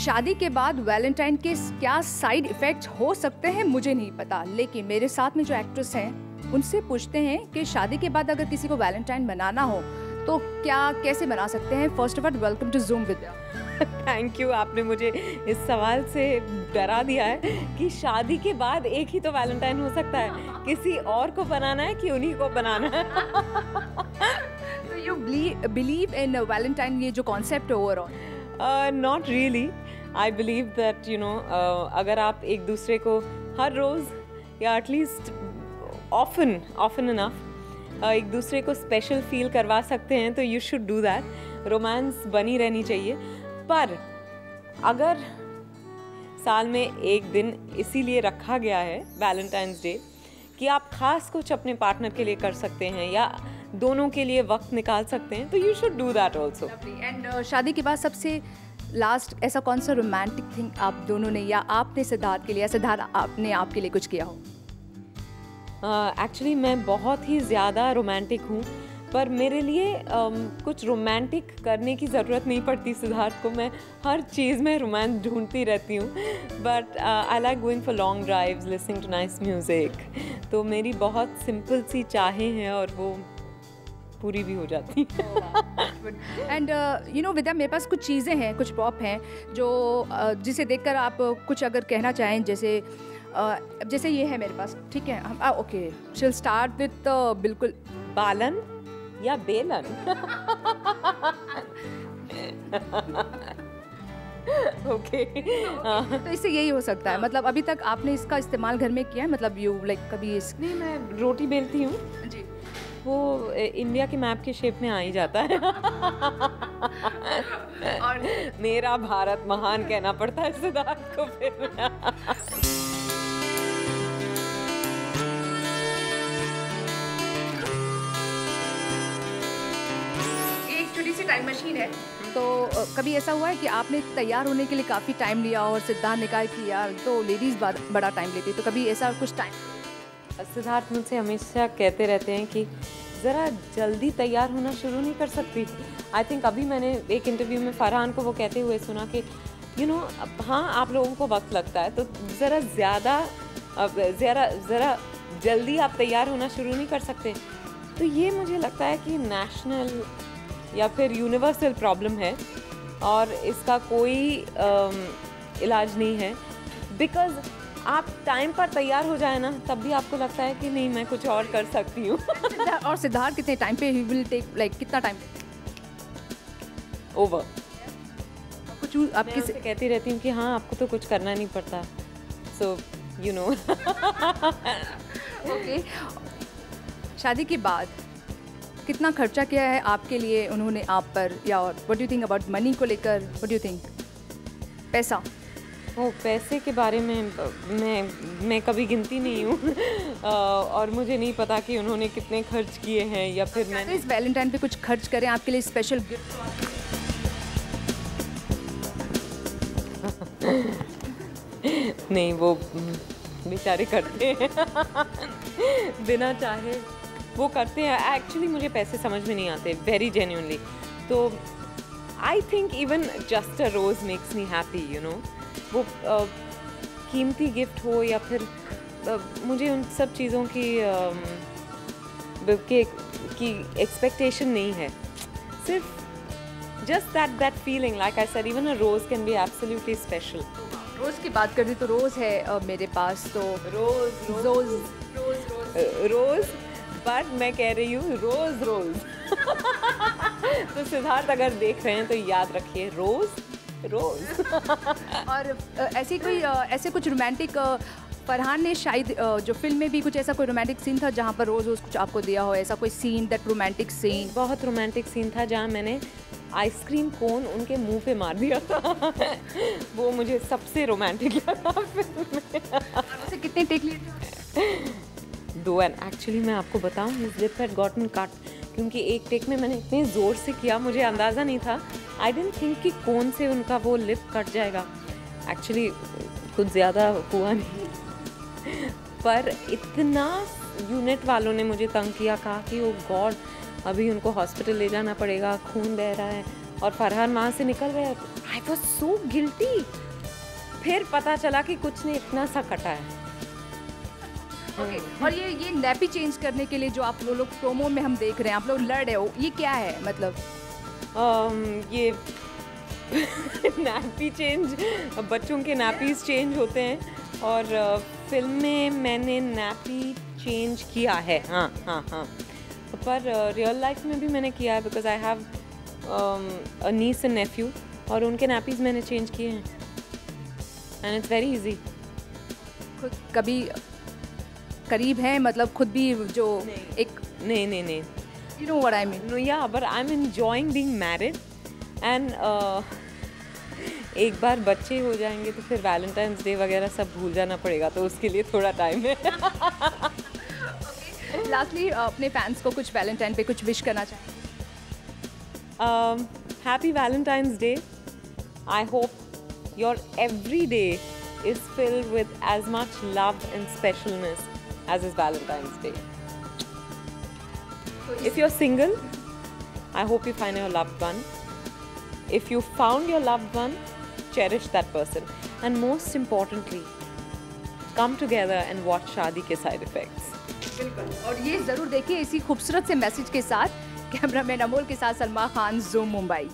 शादी के बाद वैलेंटाइन के क्या साइड इफ़ेक्ट्स हो सकते हैं मुझे नहीं पता, लेकिन मेरे साथ में जो एक्ट्रेस हैं उनसे पूछते हैं कि शादी के बाद अगर किसी को वैलेंटाइन मनाना हो तो क्या कैसे मना सकते हैं। First of all welcome to Zoom Vidya. Thank you, आपने मुझे इस सवाल से डरा दिया है कि शादी के बाद एक ही तो वैलेंटाइन हो सकता है, किसी और को बनाना है कि उन्हीं को बनाना है। तो यू बिलीव इन वैलेंटाइन, ये जो कॉन्सेप्ट है overall? Not really. I believe that अगर आप एक दूसरे को हर रोज़ या एटलीस्ट ऑफन इनफ एक दूसरे को स्पेशल फील करवा सकते हैं तो you should do that. Romance बनी रहनी चाहिए, पर अगर साल में एक दिन इसीलिए रखा गया है वैलेंटाइंस डे कि आप ख़ास कुछ अपने पार्टनर के लिए कर सकते हैं या दोनों के लिए वक्त निकाल सकते हैं, तो you should do that also. And शादी के बाद सबसे लास्ट ऐसा कौन सा रोमांटिक थिंग आप दोनों ने या आपने सिद्धार्थ के लिए या सिद्धार्थ आपने आपके लिए कुछ किया हो? एक्चुअली मैं बहुत ही ज़्यादा रोमांटिक हूँ, पर मेरे लिए कुछ रोमांटिक करने की ज़रूरत नहीं पड़ती सिद्धार्थ को। मैं हर चीज़ में रोमांस ढूंढती रहती हूँ, but I like going for long drives, listening to nice music. तो मेरी बहुत सिंपल सी चाहें हैं और वो पूरी भी हो जाती है। एंड यू नो विद्या, मेरे पास कुछ चीज़ें हैं, कुछ प्रॉप हैं जो जिसे देखकर आप कुछ अगर कहना चाहें, जैसे ये है मेरे पास, ठीक है? ओके, शिल स्टार्ट विथ बिल्कुल बालन या बेलन। ओके, तो इससे यही हो सकता है, मतलब अभी तक आपने इसका इस्तेमाल घर में किया है? मतलब यू लाइक कभी इस नहीं, मैं रोटी बेलती हूँ जी, वो इंडिया के मैप के शेप में आ ही जाता है। और मेरा भारत महान कहना पड़ता है सिद्धार्थ को फिर। टाइम मशीन है, तो कभी ऐसा हुआ है कि आपने तैयार होने के लिए काफ़ी टाइम लिया और सिद्धार्थ ने कहा कि यार तो लेडीज़ बड़ा टाइम लेती है, तो कभी ऐसा कुछ टाइम? सिद्धार्थ मुझसे हमेशा कहते रहते हैं कि ज़रा जल्दी तैयार होना शुरू नहीं कर सकती। आई थिंक अभी मैंने एक इंटरव्यू में फरहान को वो कहते हुए सुना कि हाँ, आप लोगों को वक्त लगता है, तो ज़रा जल्दी आप तैयार होना शुरू नहीं कर सकते। तो ये मुझे लगता है कि नेशनल या फिर यूनिवर्सल प्रॉब्लम है और इसका कोई इलाज नहीं है। बिकॉज आप टाइम पर तैयार हो जाए ना, तब भी आपको लगता है कि नहीं, मैं कुछ और कर सकती हूँ। और सिद्धार्थ कितने टाइम पे ही विल टेक, लाइक कितना टाइम? ओवर। कुछ आपकी मैं कहती रहती हूँ कि हाँ, आपको तो कुछ करना नहीं पड़ता, सो यू नो। ओके, शादी के बाद कितना खर्चा किया है आपके लिए उन्होंने आप पर, या what do you think about money को लेकर? What do you think? पैसा? पैसे के बारे में मैं कभी गिनती नहीं हूँ और मुझे नहीं पता कि उन्होंने कितने खर्च किए हैं या फिर मैंने इस वैलेंटाइन पे कुछ खर्च करें आपके लिए स्पेशल गिफ्ट? नहीं, वो बेचारे करते हैं बिना चाहे वो करते हैं। एक्चुअली मुझे पैसे समझ में नहीं आते, वेरी जेन्युइनली। तो I think even just a rose makes me happy, you know. वो कीमती गिफ्ट हो या फिर मुझे उन सब चीज़ों की एक्सपेक्टेशन नहीं है, सिर्फ just that feeling, like I said, even a rose can be absolutely special. Rose की बात कर दी तो रोज़ है मेरे पास, तो रोज़ बट मैं कह रही हूँ रोज़। तो सिद्धार्थ अगर देख रहे हैं तो याद रखिए, रोज़। और ऐसे कुछ रोमांटिक, फरहान ने शायद जो फिल्म में भी कुछ ऐसा कोई रोमांटिक सीन था जहाँ पर रोज़ कुछ आपको दिया हो, ऐसा कोई सीन, दैट रोमांटिक सीन? बहुत रोमांटिक सीन था जहाँ मैंने आइसक्रीम कोन उनके मुंह पे मार दिया था। वो मुझे सबसे रोमांटिक लगा फिल्म में। उसे कितने टेक लिए थे? 2, एंड एक्चुअली मैं आपको बताऊँ, his lip had gotten cut, क्योंकि एक टेक में मैंने इतने ज़ोर से किया, मुझे अंदाज़ा नहीं था। आई डिडंट थिंक कि कौन से उनका वो लिप कट जाएगा। एक्चुअली कुछ ज़्यादा हुआ नहीं, पर इतना यूनिट वालों ने मुझे तंग किया, कहा कि ओ गॉड, अभी उनको हॉस्पिटल ले जाना पड़ेगा, खून बह रहा है। और फरहान वहाँ से निकल गया। I was so guilty. फिर पता चला कि कुछ नहीं, इतना सा कटा है। ओके, और ये नैपी चेंज करने के लिए जो आप लोग प्रोमो में हम देख रहे हैं, आप लोग लड़ रहे हो, ये क्या है मतलब? ये नैपी चेंज, बच्चों के नैपीज चेंज होते हैं, और फिल्म में मैंने नैपी चेंज किया है। हाँ हाँ हाँ, पर रियल लाइफ में भी मैंने किया है, because I have a niece and nephew, और उनके नैपीज मैंने चेंज किए हैं, एंड इट्स वेरी इजी। खुद कभी करीब है, मतलब खुद भी जो एक नहीं you know what I mean. No, yeah, but I'm enjoying being married, and एक बार बच्चे हो जाएंगे तो फिर वैलेंटाइंस डे वगैरह सब भूल जाना पड़ेगा, तो उसके लिए थोड़ा टाइम है। लास्टली अपने फैंस को कुछ वैलेंटाइन पे कुछ विश करना चाहिए? Happy Valentine's Day. I hope your every day is filled with as much love and specialness as is Valentine's Day. If you're single, I hope you find your loved one. If you found your loved one, cherish that person. And most importantly, come together and watch शादी के side effects. बिल्कुल, और ये ज़रूर देखिए इसी खूबसूरत से मैसेज के साथ। कैमरामैन अमोल के साथ सलमा खान, ज़ूम मुंबई।